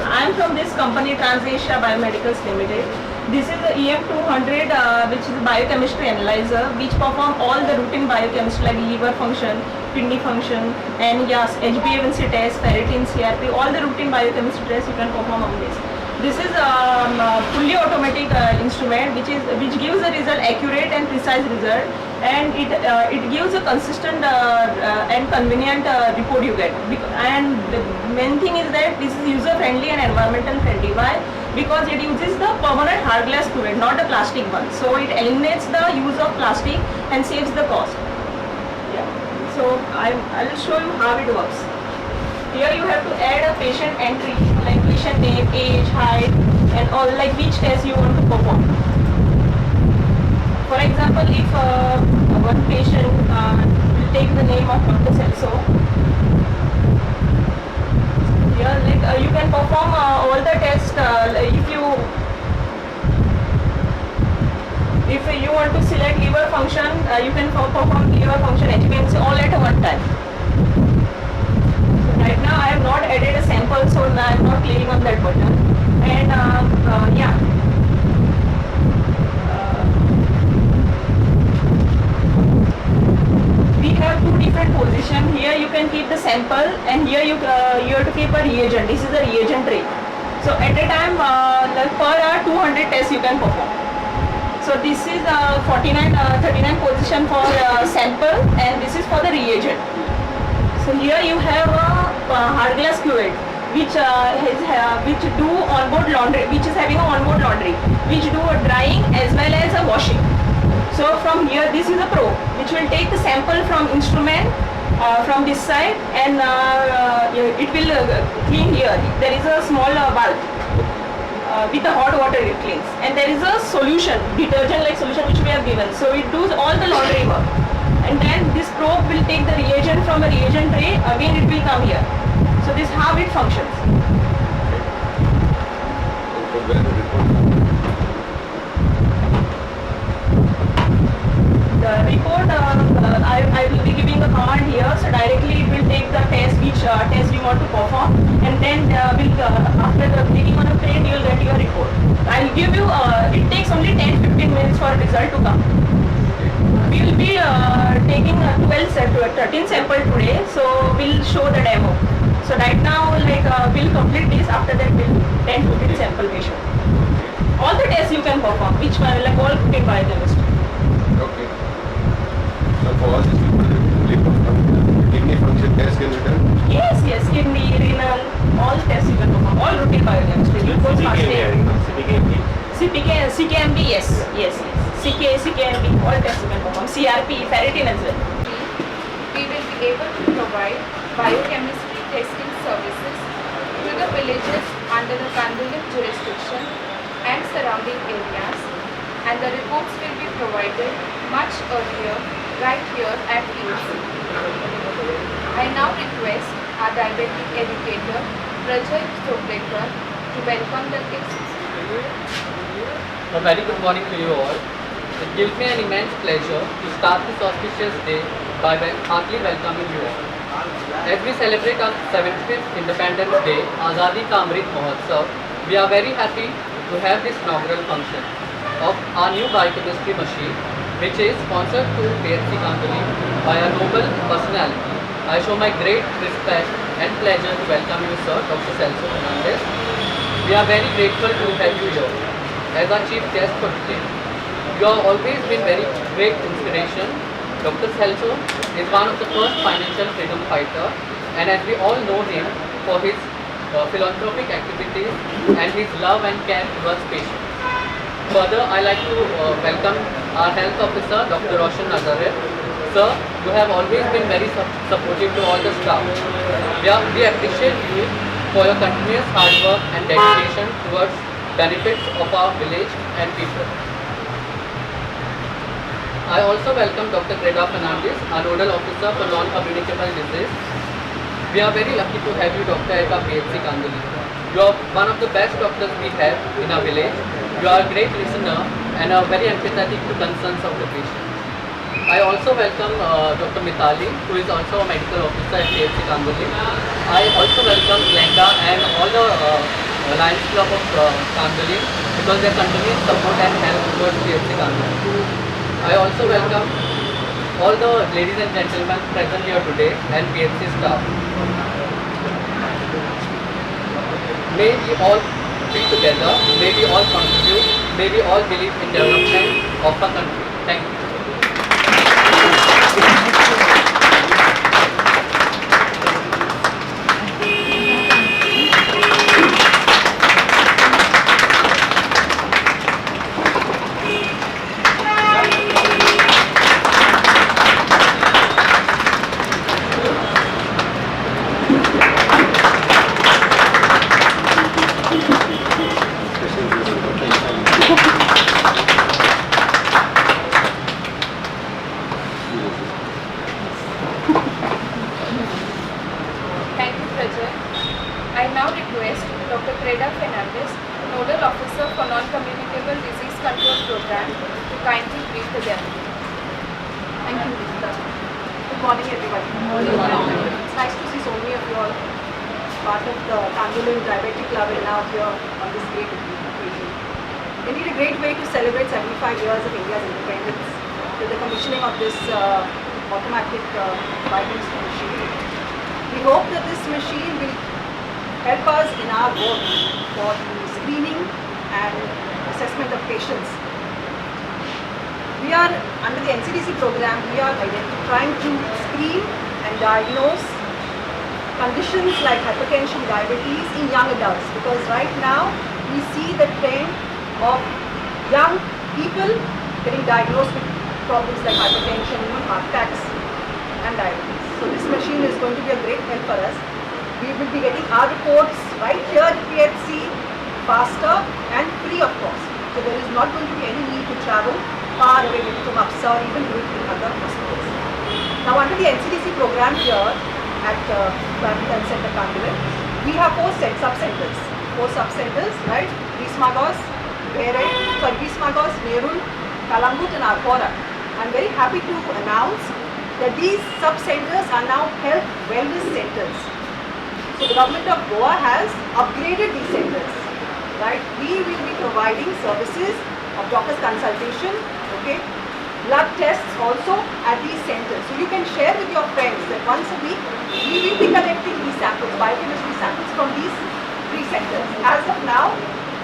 I am from this company Transasia Biomedicals Limited. This is the EM200 which is a biochemistry analyzer which perform all the routine biochemistry like liver function, kidney function, and yes, HbA1c test, ferritin, CRP, all the routine biochemistry tests you can perform on this. This is a fully automatic instrument which gives a result accurate and precise result, and it gives a consistent and convenient report you get. And the main thing is that this is user friendly and environmental friendly. Why? Because it uses the permanent hard glass cuvette, not the plastic one. So it eliminates the use of plastic and saves the cost. Yeah. So I will show you how it works. Here you have to add a patient entry like patient name, age, height, and all, like which test you want to perform. For example, if one patient will take the name of Dr. Celso, here like you can perform all the tests. If you want to select liver function, you can perform liver function HbA1c all at one time. Right now I have not added a sample, so I am not clicking on that button. And yeah. We have two different positions. Here you can keep the sample, and here you have to keep a reagent. This is a reagent tray. So at a time, per hour 200 tests you can perform. So this is 39 position for sample, and this is for the reagent. So here you have a hard glass cuvette which do onboard laundry, which is having a onboard laundry, which do a drying as well as a washing. So from here, this is a probe which will take the sample from instrument from this side, and it will clean here. There is a small valve with the hot water it cleans, and there is a solution, detergent like solution which we have given. So it does all the laundry work. And then this probe will take the reagent from a reagent tray, again it will come here. So this is how it functions. The report, I will be giving a command here, so directly it will take the test, which test you want to perform, and then after the clicking on a plate, you will get your report. I will give you, it takes only 10-15 minutes for a result to come. We will be taking 13 sample today, so we'll show the demo. So right now, we'll complete this. After that, we'll 10-15 sample patient. All the tests you can perform, which one, like all routine biochemistry. Okay. So for all these people, kidney function test can be done? Yes, kidney, renal, all tests you can perform. All routine biochemistry. Glucose fasting, CKMB, yes. CKMB, all tests you can perform. CRP, ferritin as well. We will be able to provide biochemistry testing services to the villages under the Candolim jurisdiction and surrounding areas, and the reports will be provided much earlier right here at PHC. I now request our diabetic educator, Rajat Soplekar, to welcome the guests. A very good morning to you all. It gives me an immense pleasure to start this auspicious day by heartily welcoming you all. As we celebrate our 75th Independence Day, Azadi Ka Amrit Mahotsav, we are very happy to have this inaugural function of our new biochemistry machine, which is sponsored to PHC Candolim by a noble personality. I show my great respect and pleasure to welcome you, sir, Dr. Celso Fernandez. We are very grateful to have you here as our chief guest for today. You have always been very great inspiration. Dr. Celso is one of the first financial freedom fighter, and as we all know him for his philanthropic activities and his love and care towards patients. Further, I like to welcome our health officer, Dr. Roshan Nazare. Sir, you have always been very supportive to all the staff. We appreciate you for your continuous hard work and dedication towards benefits of our village and people. I also welcome Dr. Greda Fernandez, our nodal officer for non-communicable disease. We are very lucky to have you, Doctor, at our PHC Candolim. You are one of the best doctors we have in our village. You are a great listener and are very empathetic to concerns of the patient. I also welcome Dr. Mitali, who is also a medical officer at PHC Candolim. I also welcome Glenda and all the Lions Club of Candolim because their continuous support and help towards PHC Candolim. I also welcome all the ladies and gentlemen present here today and PHC staff. May we all be together, may we all contribute, may we all believe in development of our country. Thank you. Thank you, Prajay. I now request Dr. Freda Fernandez, Nodal Officer for Non-Communicable Disease Control Program, to kindly brief the gathering. Thank you, Rita. Good morning, everybody. It's nice to see so many of you all part of the Candolim Diabetic Club and now here on this great occasion. Indeed, a great way to celebrate 75 years of India's independence with the commissioning of this automatic biochemistry machine. We hope that this machine will help us in our work for the screening and assessment of patients. We are, under the NCDC program, we are trying to screen and diagnose conditions like hypertension, diabetes in young adults, because right now we see the trend of young people getting diagnosed with problems like hypertension, heart attacks and diabetes. So this machine is going to be a great help for us. We will be getting our reports right here at PHC faster and free of cost. So there is not going to be any need to travel far away from UPSA or even do it in other hospitals. Now under the NCDC program here at Health Center Candolim, we have four sub-centers, right? Vismagos, Nerul, Kalangut and Arpora. I'm very happy to announce that these sub-centers are now health wellness centers. So the government of Goa has upgraded these centers, right? We will be providing services of doctor's consultation, okay, blood tests also at these centers. So you can share with your friends that once a week we will be collecting these samples, biochemistry samples from these three centers. As of now,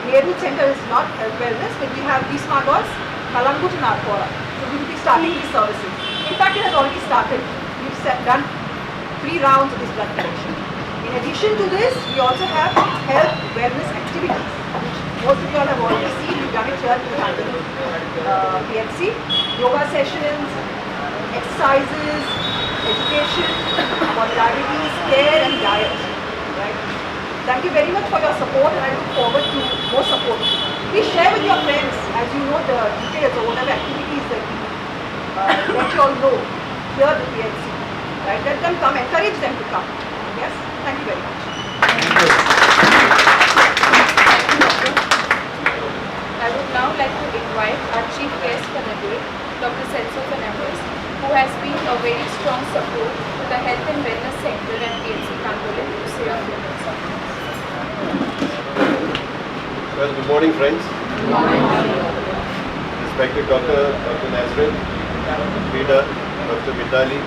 Nerul Center is not health wellness, but we have Vismagos, Kalangut and Arpora. So we will be starting these services. In fact, it has already started. We've done 3 rounds of this blood collection. In addition to this, we also have health wellness activities, which most of you all have already seen. We've done it here at the Candolim PHC. Yoga sessions, exercises, education about diabetes, care and diet. Right? Thank you very much for your support and I look forward to more support. Please share with your friends, as you know the details or whatever activities that we let you all know here at the PHC. Right? Let them come, encourage them to come. Yes? Thank you very much. I would now like to invite our chief guest for the day, Dr. Celso Fernandez, who has been a very strong support to the Health and Wellness Center at PHC Candolim to say a few words on this. Well, good morning, friends. Respected Dr. Nazrin, Freda, Dr. Mitali.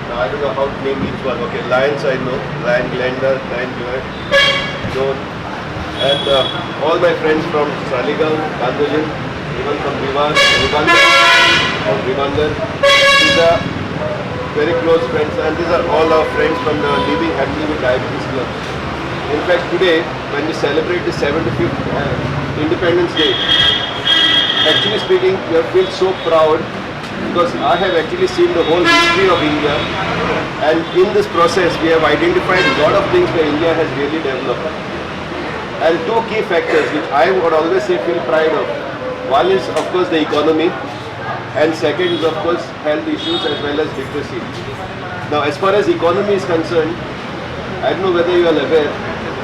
Now, I don't know how to name each one. Okay, Lions I know, Lion Glenda, Lion Joy, Joan, and all my friends from Saligaon, Candolim, even from Rivandar. These are very close friends, and these are all our friends from the Living Happily with Diabetes Club. In fact, today, when we celebrate the 75th Independence Day, actually speaking, we feel so proud because I have actually seen the whole history of India, and in this process we have identified a lot of things where India has really developed. And 2 key factors which I would always say feel pride of. One is of course the economy, and second is of course health issues as well as literacy. Now as far as economy is concerned, I don't know whether you are aware,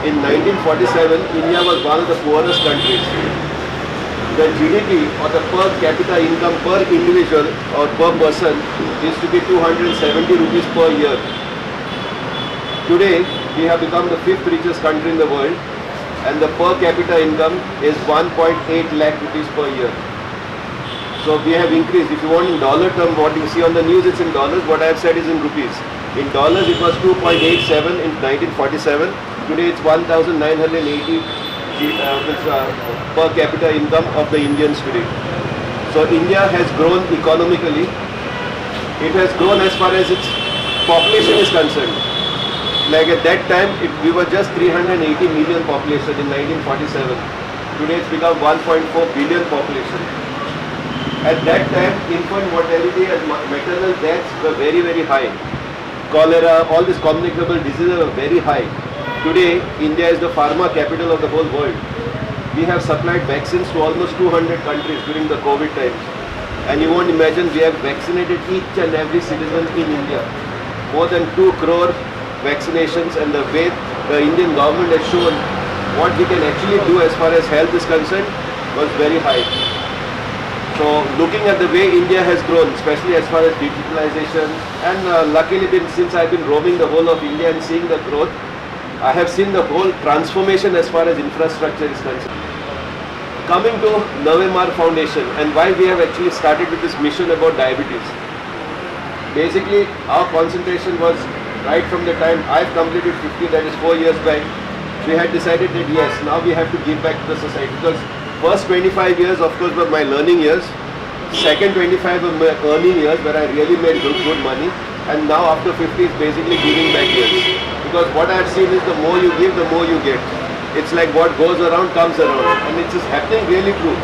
in 1947 India was one of the poorest countries. The GDP or the per capita income per individual or per person used to be 270 rupees per year. Today we have become the 5th richest country in the world, and the per capita income is 1.8 lakh rupees per year. So we have increased. If you want in dollar term, what you see on the news, it's in dollars. What I have said is in rupees. In dollars, it was 2.87 in 1947. Today, it's 1,980 per capita income of the Indians today. So India has grown economically. It has grown as far as its population is concerned. Like at that time, we were just 380 million population in 1947. Today, it's become 1.4 billion population. At that time, infant mortality and maternal deaths were very, very high. Cholera, all these communicable diseases were very high. Today, India is the pharma capital of the whole world. We have supplied vaccines to almost 200 countries during the COVID times. And you won't imagine, we have vaccinated each and every citizen in India. More than 2 crore vaccinations, and the way the Indian government has shown what we can actually do as far as health is concerned was very high. So looking at the way India has grown, especially as far as digitalization, and luckily since I've been roaming the whole of India and seeing the growth, I have seen the whole transformation as far as infrastructure is concerned. Coming to Navemar Foundation and why we have actually started with this mission about diabetes. Basically, our concentration was right from the time I've completed 50, that is 4 years back. We had decided that yes, now we have to give back to the society, because first 25 years, of course, were my learning years. Second 25 were my earning years, where I really made good money. And now after 50 is basically giving back years. Because what I have seen is the more you give, the more you get. It's like what goes around comes around. And it is happening really true.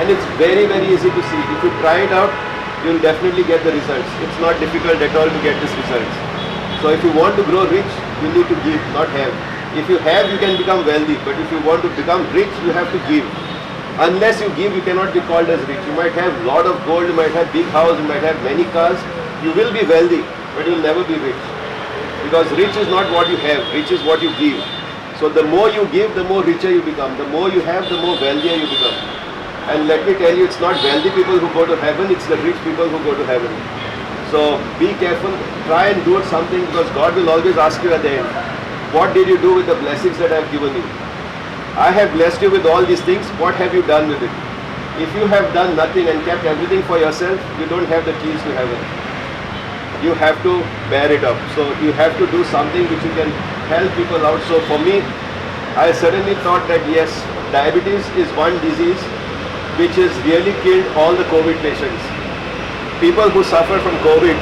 And it's very, very easy to see. If you try it out, you'll definitely get the results. It's not difficult at all to get these results. So if you want to grow rich, you need to give, not have. If you have, you can become wealthy. But if you want to become rich, you have to give. Unless you give, you cannot be called as rich. You might have a lot of gold, you might have big house, you might have many cars. You will be wealthy, but you will never be rich. Because rich is not what you have, rich is what you give. So the more you give, the more richer you become. The more you have, the more wealthier you become. And let me tell you, it's not wealthy people who go to heaven, it's the rich people who go to heaven. So be careful, try and do something, because God will always ask you at the end, what did you do with the blessings that I have given you? I have blessed you with all these things, what have you done with it? If you have done nothing and kept everything for yourself, you don't have the keys to heaven. You have to bear it up. So you have to do something which you can help people out. So for me, I suddenly thought that yes, diabetes is one disease which has really killed all the COVID patients. People who suffer from COVID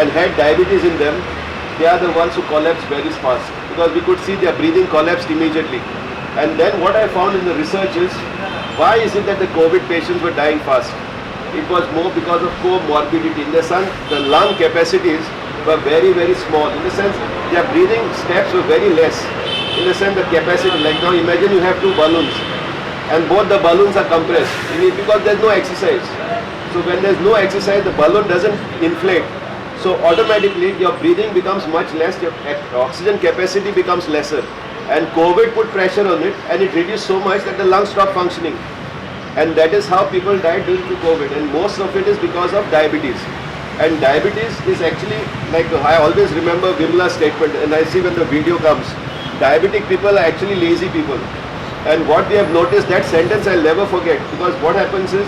and had diabetes in them, they are the ones who collapse very fast, because we could see their breathing collapsed immediately. And then what I found in the research is, why is it that the COVID patients were dying fast? It was more because of comorbidity. In the sense, the lung capacities were very, very small. In the sense, their breathing steps were very less. In the sense, the capacity, like now imagine you have 2 balloons and both the balloons are compressed. Because there's no exercise. So when there's no exercise, the balloon doesn't inflate. So automatically your breathing becomes much less, your oxygen capacity becomes lesser. And COVID put pressure on it, and it reduced so much that the lungs stopped functioning. And that is how people died due to COVID, and most of it is because of diabetes. And diabetes is actually, like I always remember Vimla's statement, and I see when the video comes, diabetic people are actually lazy people. And what we have noticed, that sentence I'll never forget, because what happens is,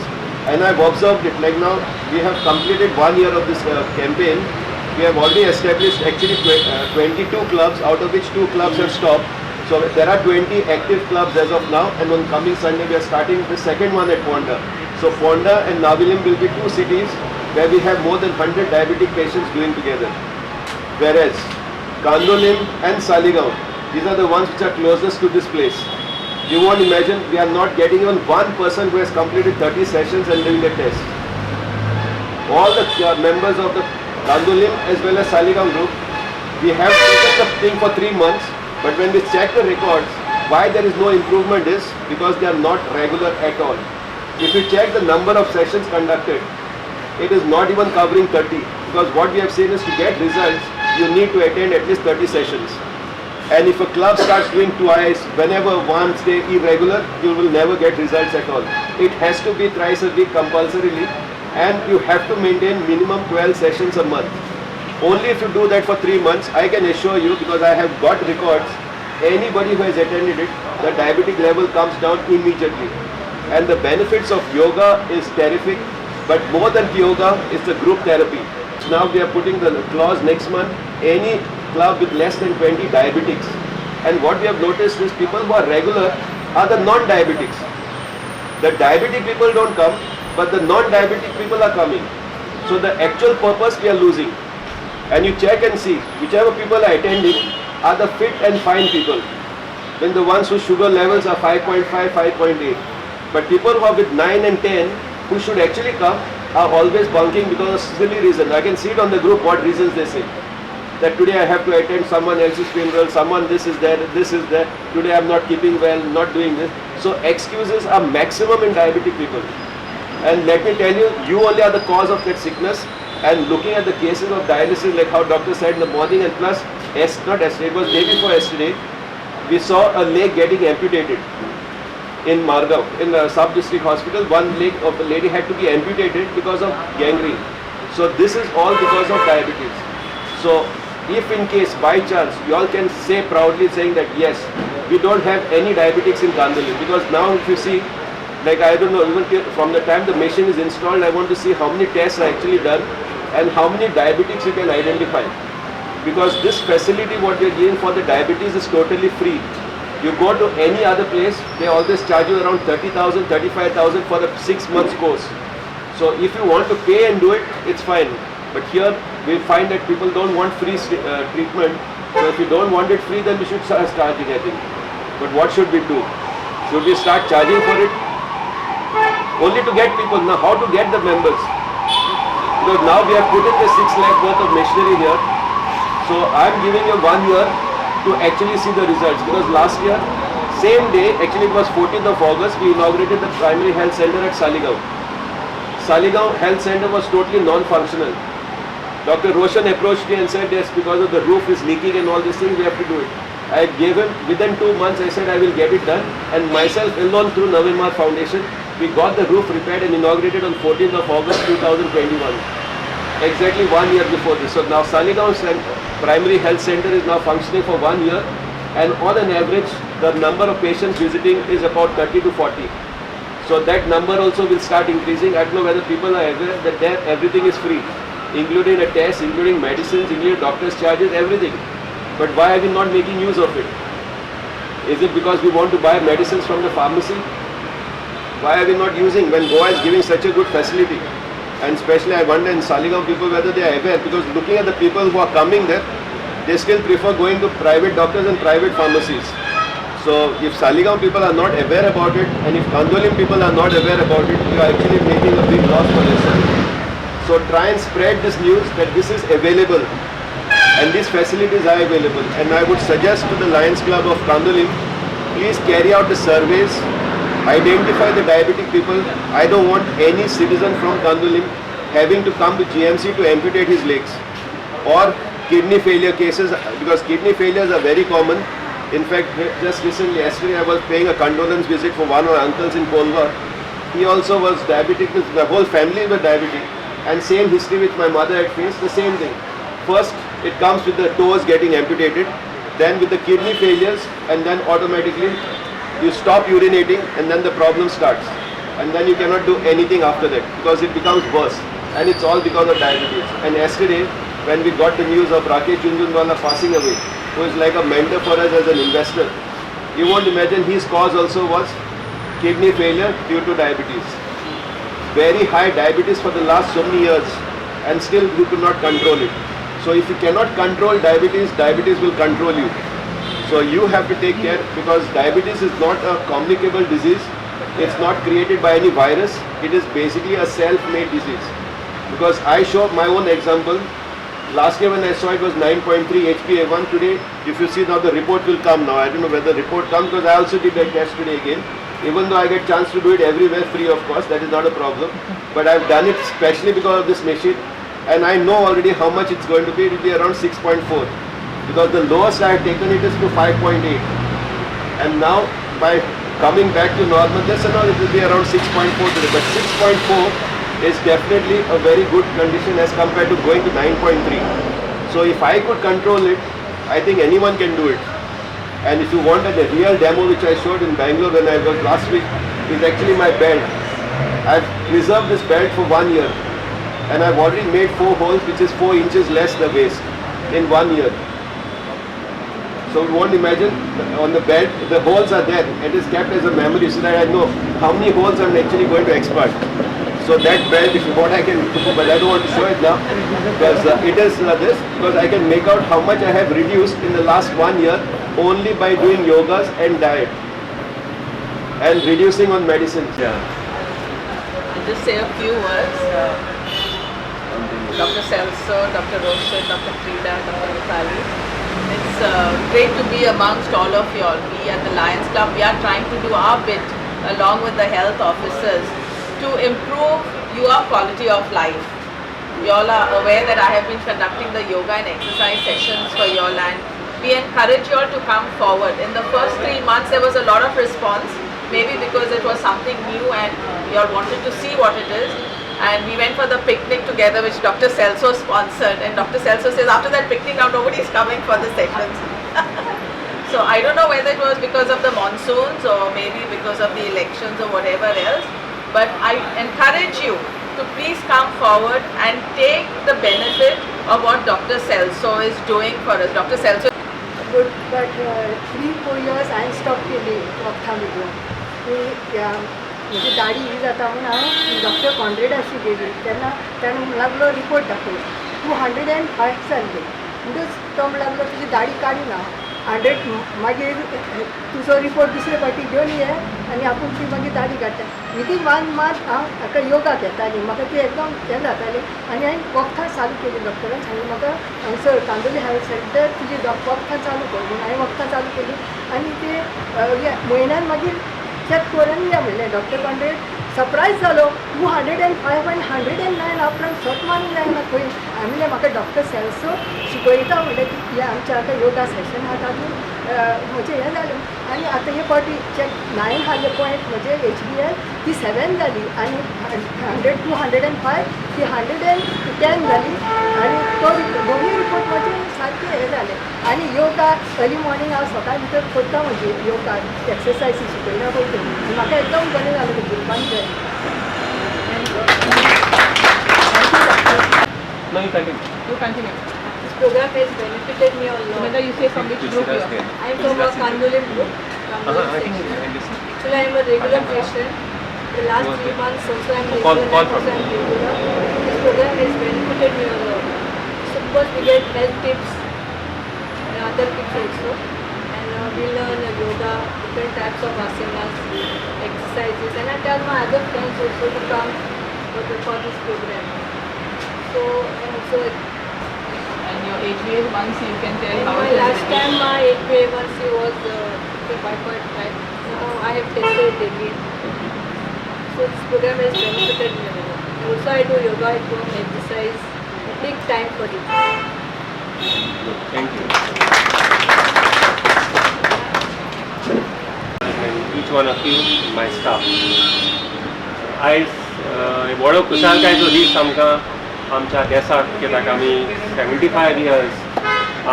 and I've observed it, like now we have completed 1 year of this campaign. We have already established actually 22 clubs, out of which 2 clubs have stopped. So there are 20 active clubs as of now, and on coming Sunday we are starting the second one at Ponda. So Ponda and Navilim will be 2 cities where we have more than 100 diabetic patients doing together. Whereas Candolim and Saligaon, these are the ones which are closest to this place. You won't imagine, we are not getting even one person who has completed 30 sessions and doing a test. All the members of the Candolim as well as Saligaon group, we have taken the thing for 3 months. But when we check the records, why there is no improvement is because they are not regular at all. If you check the number of sessions conducted, it is not even covering 30. Because what we have seen is, to get results, you need to attend at least 30 sessions. And if a club starts doing twice, whenever once they irregular, you will never get results at all. It has to be thrice a week compulsorily, and you have to maintain minimum 12 sessions a month. Only if you do that for 3 months, I can assure you, because I have got records, Anybody who has attended it, the diabetic level comes down immediately. And the benefits of yoga is terrific, but more than yoga is the group therapy. So now we are putting the clause next month, any club with less than 20 diabetics. And what we have noticed is people who are regular are the non-diabetics. The diabetic people don't come, but the non-diabetic people are coming. So the actual purpose we are losing. And you check and see, whichever people are attending are the fit and fine people. Then the ones whose sugar levels are 5.5, 5.8. But people who are with 9 and 10, who should actually come, are always bunking because of silly reasons. I can see it on the group what reasons they say. That today I have to attend someone else's funeral, someone this is there, today I am not keeping well, not doing this. So excuses are maximum in diabetic people. And let me tell you, you only are the cause of that sickness. And looking at the cases of dialysis, like how doctor said in the morning, and plus, not yesterday, it was day before yesterday, we saw a leg getting amputated in Margao, in the sub-district hospital. One leg of a lady had to be amputated because of gangrene. So this is all because of diabetes. So if in case, by chance, you all can say proudly saying that yes, we don't have any diabetics in Candolim, because now if you see, like I don't know, even from the time the machine is installed, I want to see how many tests are actually done and how many diabetics you can identify. Because this facility what we are giving for the diabetes is totally free. You go to any other place, they always charge you around 30,000, 35,000 for a 6 months course. So if you want to pay and do it, it's fine. But here we find that people don't want free treatment. So if you don't want it free, then we should start charging, I think. But what should we do? Should we start charging for it? Only to get people. Now how to get the members? Because now we have put in the 6 lakh worth of machinery here. So I am giving you 1 year to actually see the results. Because last year, same day, actually it was 14th of August, we inaugurated the primary health center at Saligaon. Saligaon health center was totally non-functional. Dr. Roshan approached me and said, yes, because of the roof is leaking and all these things, we have to do it. I gave him, within 2 months, I said I will get it done. And myself alone through Navimar Foundation, we got the roof repaired and inaugurated on 14th of August 2021. Exactly 1 year before this. So now Saligaon Primary Health Center is now functioning for 1 year. And on an average, the number of patients visiting is about 30 to 40. So that number also will start increasing. I don't know whether people are aware that there everything is free, including a test, including medicines, including doctor's charges, everything. But why are we not making use of it? Is it because we want to buy medicines from the pharmacy? Why are we not using when Goa is giving such a good facility? And especially I wonder in Saligaon people whether they are aware, because looking at the people who are coming there, they still prefer going to private doctors and private pharmacies. So if Saligaon people are not aware about it, and if Candolim people are not aware about it, you are actually making a big loss for yourself. So try and spread this news that this is available and these facilities are available. And I would suggest to the Lions Club of Candolim, please carry out the surveys, identify the diabetic people. I don't want any citizen from Candolim having to come to GMC to amputate his legs, or kidney failure cases, because kidney failures are very common. In fact, just recently, yesterday I was paying a condolence visit for one of our uncles in Kolva. He also was diabetic, the whole family were diabetic, and same history which my mother had faced, the same thing. First, it comes with the toes getting amputated, then with the kidney failures, and then automatically you stop urinating and then the problem starts. And then you cannot do anything after that because it becomes worse. And it's all because of diabetes. And yesterday, when we got the news of Rakesh Junjunwala passing away, who is like a mentor for us as an investor, you won't imagine his cause also was kidney failure due to diabetes. Very high diabetes for the last so many years, and still you could not control it. So if you cannot control diabetes, diabetes will control you. So you have to take care, because diabetes is not a communicable disease. It's not created by any virus. It is basically a self-made disease. Because I show my own example. Last year when I saw it was 9.3 HbA1. Today, if you see now, the report will come now. I don't know whether the report comes, because I also did that test today again. Even though I get chance to do it everywhere free of cost, that is not a problem. But I've done it specially because of this machine. And I know already how much it's going to be. It will be around 6.4. Because the lowest I have taken it is to 5.8. And now by coming back to normal, this and all, it will be around 6.4 today. But 6.4 is definitely a very good condition as compared to going to 9.3. So if I could control it, I think anyone can do it. And if you want a real demo which I showed in Bangalore when I was last week, is actually my belt. I've preserved this belt for 1 year and I've already made 4 holes which is 4 inches less the waist in 1 year. So you won't imagine on the belt, the holes are there. It is kept as a memory so that I know how many holes I'm actually going to expert. So that belt, if you want, I can, but I don't want to show it now because it is this, because I can make out how much I have reduced in the last 1 year only by doing yogas and diet and reducing on medicines. Yeah. I'll just say a few words. Dr. Celso, Dr. Roshan, Dr. Frida, Dr. Vitali. It's great to be amongst all of you all. We at the Lions Club, we are trying to do our bit along with the health officers to improve your quality of life. You all are aware that I have been conducting the yoga and exercise sessions for you all, and we encourage you all to come forward. In the first 3 months there was a lot of response, maybe because it was something new and you all wanted to see what it is. And we went for the picnic together which Dr. Celso sponsored, and Dr. Celso says after that picnic now nobody is coming for the sessions. So I don't know whether it was because of the monsoons or maybe because of the elections or whatever else, but I encourate you to please come forward and take the benefit of what Dr. Celso is doing for us. Dr. Celso. But 3-4 years I stopped केली वखदां म्हणजे दाढी ही जाता म्हणून हांव doctor कॉन्ड्रेडाशी गेली तेन्ना ताणें लागलो रिपोर्ट दाखय 205 जाल्ली म्हणटच तो लागलो तुजी दाढी काडिना 100 मागीर तुजो रिपोर्ट दुसरे फावटी घेवन ये आनी आपूण ती मागीर दाढी काडटा विदीन 1 मंथ हांव हाका योगा घेताली म्हाका ती एकदम हें जातालें आनी हांवें वखदां चालू केली डॉक्टरान सांगलें म्हाका हांगसर कांदोली हेल्थ सेंटर तुजी वखदां चालू कर म्हणून हांवें वखदां चालू केली आनी ते म्हयन्यान मागीर चॅक करून या म्हणलें डॉक्टर कॉन्ड्रेड सरप्रायज जालो 205 आनी 109 आपणाक स्वत मानूंक जायना खंय हांवें म्हणलें म्हाका डॉक्टर सेल्सो शिकयता म्हणलें की हे आमचें आतां योगा सेशन आहा तातूंत म्हजें हें जालें आनी आतां हे फावटी चॅक 9 आसले पॉयंट म्हजे HBL ती 7 जाली आनी 205 ती 110 जाली आनी तो दोनूय रिपोर्ट म्हजे सारकें हें जालें आनी योगा अर्ली मॉर्निंग हांव सकाळ भितर करता म्हणजे योगा एक्सरसायजी शिकयना पळय ती म्हाका एकदम बरें जालें तें करपाक जाय. No, you continue. You continue. This program has benefited me a lot. Whether you say from which group you are. I am from a Candolim group. Candolim section. Actually, I am a regular patient. The last 3 months also I am regular. This program has benefited me a lot. So first we get health tips and other tips also. And we learn yoga, different types of asanas, exercises. And I tell my other friends also to come for this program. So, and also And your HbA1c, you can tell how it is. last time my HbA1c was 5.5. Now I have tested it again. So this program has benefited me a lot. And also I do yoga at home, exercise. I take time for it. Thank you. And each one of you, my staff. आयज व्हडो खुशालकायेचो दीस आमकां आमच्या देशाक कित्याक आमी 75 years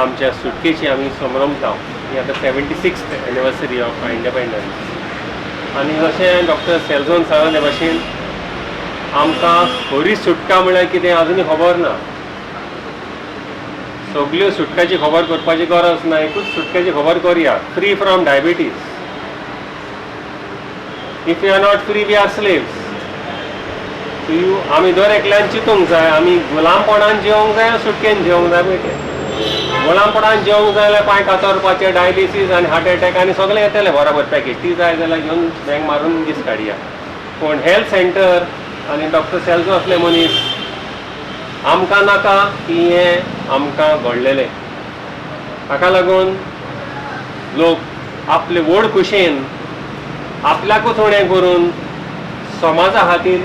आमच्या सुटकेची आमी संभ्रमता ही आतां 76th anniversary of independence आनी जशें डॉक्टर सेल्झोन सांगले ते भाशेन आमकां खरी सुटका म्हळ्यार कितें आजुनूय खबर ना. सगळ्यो सुटकाची खबर करपाची गरज ना, एकूच सुटकेची खबर करुया. Free from diabetes. If you are not free we are slaves. आमी दर एकल्यान चिंतूंक जाय आमी गुलामपणान जिवंक जाय सुटकेन जिवंक जाय पळय. गुलामपणान जिवंक जाय जाल्यार पांय कातरपाचे, डायबिटीज आनी हार्ट एटॅक आनी सगळें येतलें बरोबर पॅकेज. ती जाय जाल्यार घेवन बँक मारून दीस काडया. पूण हेल्थ सेंटर आनी डॉक्टर सेल्झो असले मनीस आमकां नाका की हें आमकां घडलेलें. हाका लागून लोक आपले व्हड खुशेन आपल्याकूच उणें करून समाजा खातीर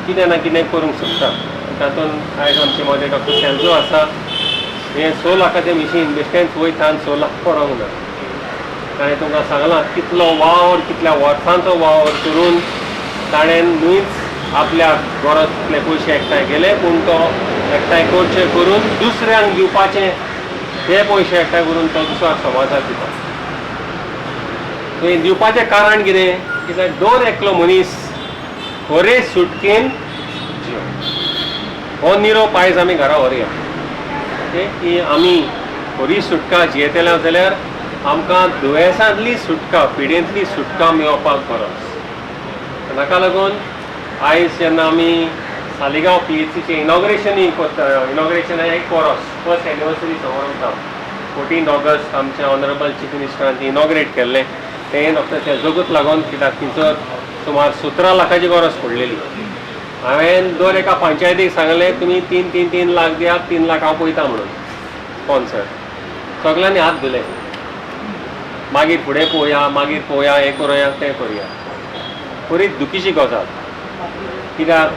कितें ना कितें करूंक सोदता. तातूंत आयज आमचे मदें डॉक्टर सेल्झो आसा. हें 6 लाखाचें मिशीन बेश्टेंच वयता आनी 6 लाख पडोंक ना. ताणें तुमकां सांगलां कितलो वावर, कितल्या वर्सांचो वावर करून ताणें न्हूच आपल्याक गरज तितले पयशे एकठांय केले, पूण तो एकठांय करचे करून दुसऱ्यांक दिवपाचें ते पयशे एकठांय करून तो दुसऱ्या समाजाक दिता. थंय दिवपाचें कारण कितें कित्याक दर एकलो मनीस बरे सुटकेन हो निरो पायज आमी घरा व्हरया ओके की आमी बरी सुटका जियेतल्या जाल्यार आमकां दुयेंसांतली सुटका पिडेंतली सुटका मेळोवपाक गरज ताका लागून आयज जेन्ना आमी सालिगांव PHCचें इनॉग्रेशनूय करता इनॉग्रेशन एक वर्स फर्स्ट एनिवर्सरी समारंभ 14 ऑगस्ट आमच्या ऑनरेबल चीफ मिनिस्टरान इनॉग्रेट केल्लें तें डॉक्टर सेजोगूच लागून कित्याक थंयसर सुमार 17 लाखाची गरज पडलेली हांवें दर एका पंचायतीक सांगलें तुमी 3 लाख दियात 3 लाख हांव पळयता म्हणून स्पॉन्सर सगळ्यांनी हात धुले मागीर फुडें पळोवया हें करुया तें करुया बरी दुखीची गजाल कित्याक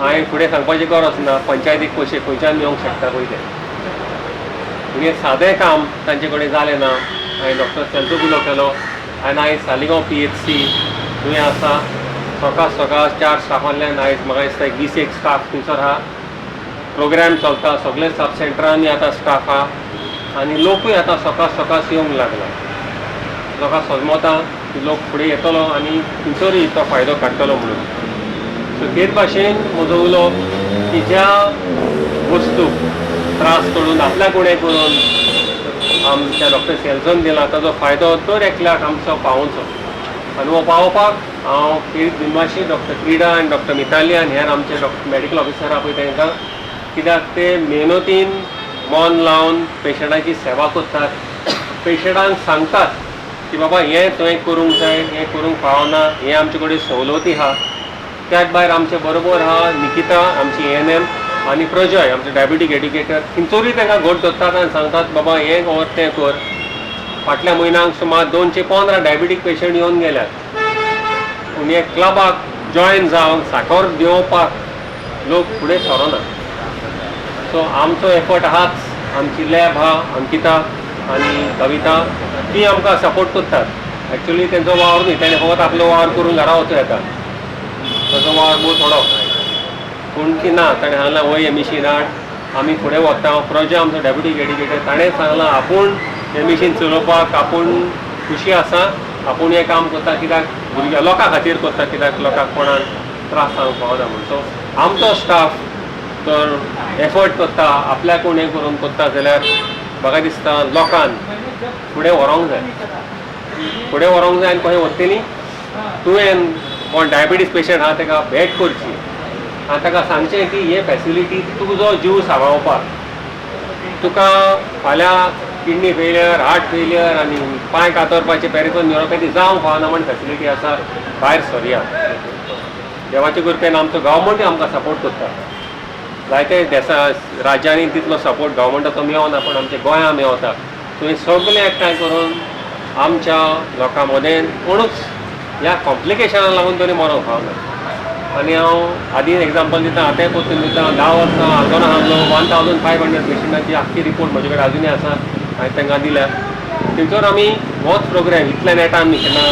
हांवें फुडें सांगपाची गरज ना पंचायतीक पयशे खंयच्यान मेळोंक शकता पळय तें म्हणजे सादें काम तांचे कडेन जालें ना हांवें डॉक्टर सेल्सो उलो केलो आनी आयज सालिगांव PHC थंय आसा सकाळ 4 स्टाफांतल्यान आयज म्हाका दिसता 20 एक स्टाफ थंयसर आहा प्रोग्राम चलता सगळे सब सेंटरांनी आतां स्टाफ आहा आनी लोकूय आतां सकाळ येवंक लागला लोकांक समजता की लोक फुडें येतलो आनी थंयसरूय तो फायदो काडटलो म्हणून सो तेच भाशेन म्हजो उलो की ज्या वस्तूक त्रास करून आपल्याक उणें करून आमच्या डॉक्टर सेल्सन दिला ताजो फायदो दर एकल्याक आमचो पावोवचो आनी हो पावोवपाक हांव दिनवाशी डॉक्टर क्रीडा आनी डॉक्टर मिताली आनी हेर आमचे मेडिकल ऑफिसर आहा पळय तांकां कित्याक ते मेहनतीन मन लावन पेशंटाची सेवा करतात पेशंटांक सांगतात की बाबा हें तुवें करूंक जाय हें करूंक पावना हें आमचे कडेन सवलती आहा त्याच भायर आमचे बरोबर आहा निकिता आमची ANM आनी प्रजय आमचे डायबिटीक एड्युकेटर थंयसरूय तांकां घट धरतात आनी सांगतात बाबा हें कर तें कर फाटल्या म्हयन्याक सुमार 215 डायबिटीक पेशंट येवन गेल्यात पूण हे क्लबाक जॉयन जावन साखर देंवोवपाक लोक फुडें सरोना सो आमचो एफर्ट आहाच आमची लॅब आहा अंकिता आनी कविता ती आमकां सपोर्ट करतात एक्चुअली तेंचो वावर न्ही तेणे फकत आपलो वावर करून घरा वचूं येता ताजो वावर बहुत थोडो पूण की ना ताणें सांगलां वय हें मिशीन हाड आमी फुडें वता प्रजय आमचो डेप्युटी एड्युकेटर ताणें सांगलां आपूण हें मिशीन चलोवपाक आपूण खुशी आसा आपूण हें काम करता कित्याक भुरग्यां लोकां खातीर करता कित्याक लोकांक कोणाक त्रास जावंक पावना म्हणून सो आमचो स्टाफ तर एफर्ट करता आपल्याक उणें करून करता जाल्यार म्हाका दिसता लोकांक फुडें व्हरोंक जाय आनी कशें व्हरतली तुवें कोण डायबिटीज पेशंट आहा ताका भेट करची आनी ताका सांगचें की हे फॅसिलिटी तुजो जीव सांबाळपाक तुका फाल्यां किडनी फेलियर हार्ट फेलियर आनी पांय कातरपाचे पेरिफेरल न्यूरोपॅथी जावंक पावना म्हण फॅसिलिटी आसा भायर सरया देवाचे कृपेन आमचो गव्हर्मेंटूय आमकां सपोर्ट करता जायते राज्यांनी तितलो सपोर्ट गव्हर्मेंटाचो मेळना पूण आमच्या गोंयांत मेळता तुवें सगळें एकठांय करून आमच्या लोकां मदें कोणूच ह्या कॉम्प्लिकेशनाक लागून तरी मरोंक पावना आनी हांव आदीं एग्जाम्पल दिता आतांय पसून दिता 10 वर्सां आजून आसलो 1500 पेशंटांची आख्खी रिपोर्ट म्हजे कडेन आजुनूय आसा हांवें तांकां दिल्या थंयसर आमी होच प्रोग्राम इतल्या नेटान न्ही केन्ना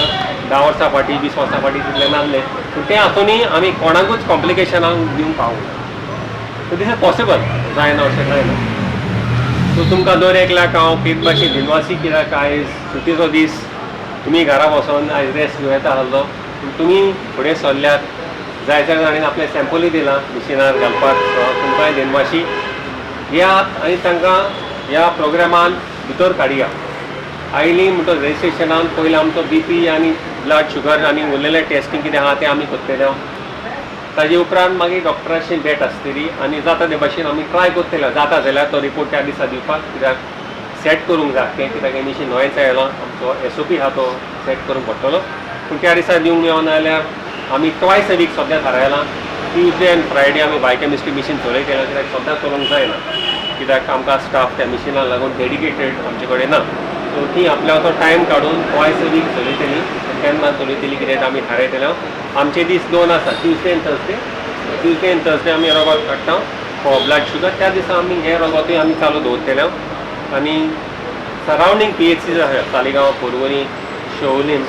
10 वर्सां फाटीं 20 वर्सां फाटीं तितले नासले पूण तें आसुनूय आमी कोणाकूच कॉम्प्लिकेशनाक दिवंक पावूंक सो दीस इज पॉसिबल जायना अशें जायना सो तुमकां दर एकल्याक हांव तेच भाशेन दिनवासी कित्याक आयज सुटीचो दीस तुमी घरा वचोन आयज रेस्ट घेवं येता आसलो पूण तुमी फुडें सरल्यात जायत्या जाणांनी आपलें सॅम्पलूय दिलां मिशिनार घालपाक सो तुमकांय दिनवाशी येयात आनी तांकां ह्या प्रोग्रामान भितर काडया आयली म्हणटो रेजिस्ट्रेशनान पयलीं आमचो BP आनी ब्लड शुगर आनी उरलेलें टेस्टींग कितें आहा तें आमी करतले ताजे उपरांत मागीर डॉक्टराची भेट आसतली आनी जाता ते भाशेन आमी ट्राय करतले जाता जाल्यार तो रिपोर्ट त्या दिसा दिवपाक कित्याक सेट करूंक जाय तें कित्याक मिशीन नोयेंच आयलो आमचो SOP आहा तो सेट करूंक पडटलो पूण त्या दिसा दिवंक मेळना जाल्यार आमी ट्वायस अ वीक सद्या थारायलां ट्युजडे आनी फ्रायडे आमी बायोकेमिस्ट्री मिशीन चलयतले कित्याक सद्या चलोवंक जायना कित्याक आमकां स्टाफ त्या मिशिनाक लागून डेडिकेटेड आमचे कडेन ना सो ती आपल्याचो टायम काडून ट्वायस अ वीक चलयतली केन्ना चलयतली कित्याक आमी थारायतले आमचे दीस 2 आसा ट्युजडे आनी थर्सडे आमी रगत काडटा फॉर ब्लड शुगर त्या दिसा आमी हे रगतूय आमी चालू दवरतले आनी सरावंडींग PHC आसा सालिगांव पर्वरी शोवलीम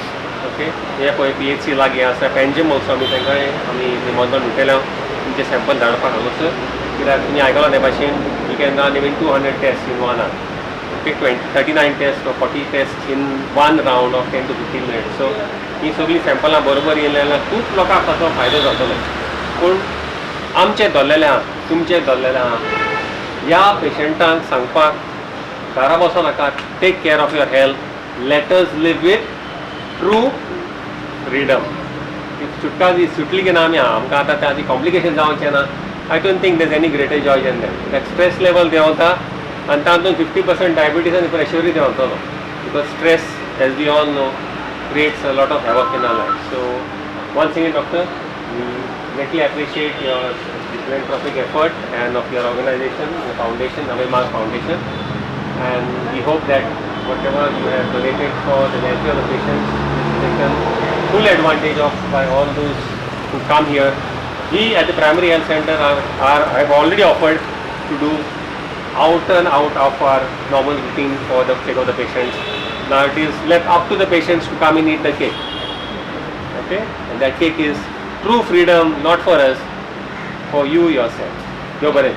ओके हे पळय PHC लागीं आसा पेंजीम ऑल्सो आमी तांकांय आमी निमंत्रण दितले तुमचे सॅम्पल धाडपाक हांगासर कित्याक तुमी आयकलां ते भाशेन you can run even 200 test in 1 hour take 39 tests or 40 tests in one round of 10 to 15 minutes. So ही सगळी सॅम्पलां बरोबर येयल्या जाल्यार खूब लोकांक ताचो फायदो जातलो. पूण आमचें धरलेलें आहा, तुमचें धरलेलें आहा, ह्या पेशंटांक सांगपाक घरा बसो नाका, take care of your health, let us live with true freedom. सुटका जी सुटली की ना आमी आमकां आतां ताजी कॉम्प्लिकेशन जावचें ना. I don't think there any greater joy than that. Stress level देंवता आनी तातूंत 50% डायबिटीज आनी प्रेशरूय देंवतलो. Because stress, as we all know, creates a lot of havoc in our lives. So once again, doctor, we greatly appreciate your philanthropic effort and of your organization, the foundation, Navemark Foundation, and we hope that whatever you have donated for the welfare of the patients is taken full advantage of by all those who come here. We at the primary health center have already offered to do out and out of our normal routine for the sake of the patients. Now it is left up to the patients to come and eat the cake. Okay? And that cake is true freedom, not for us, for you yourself. Yo, Bare.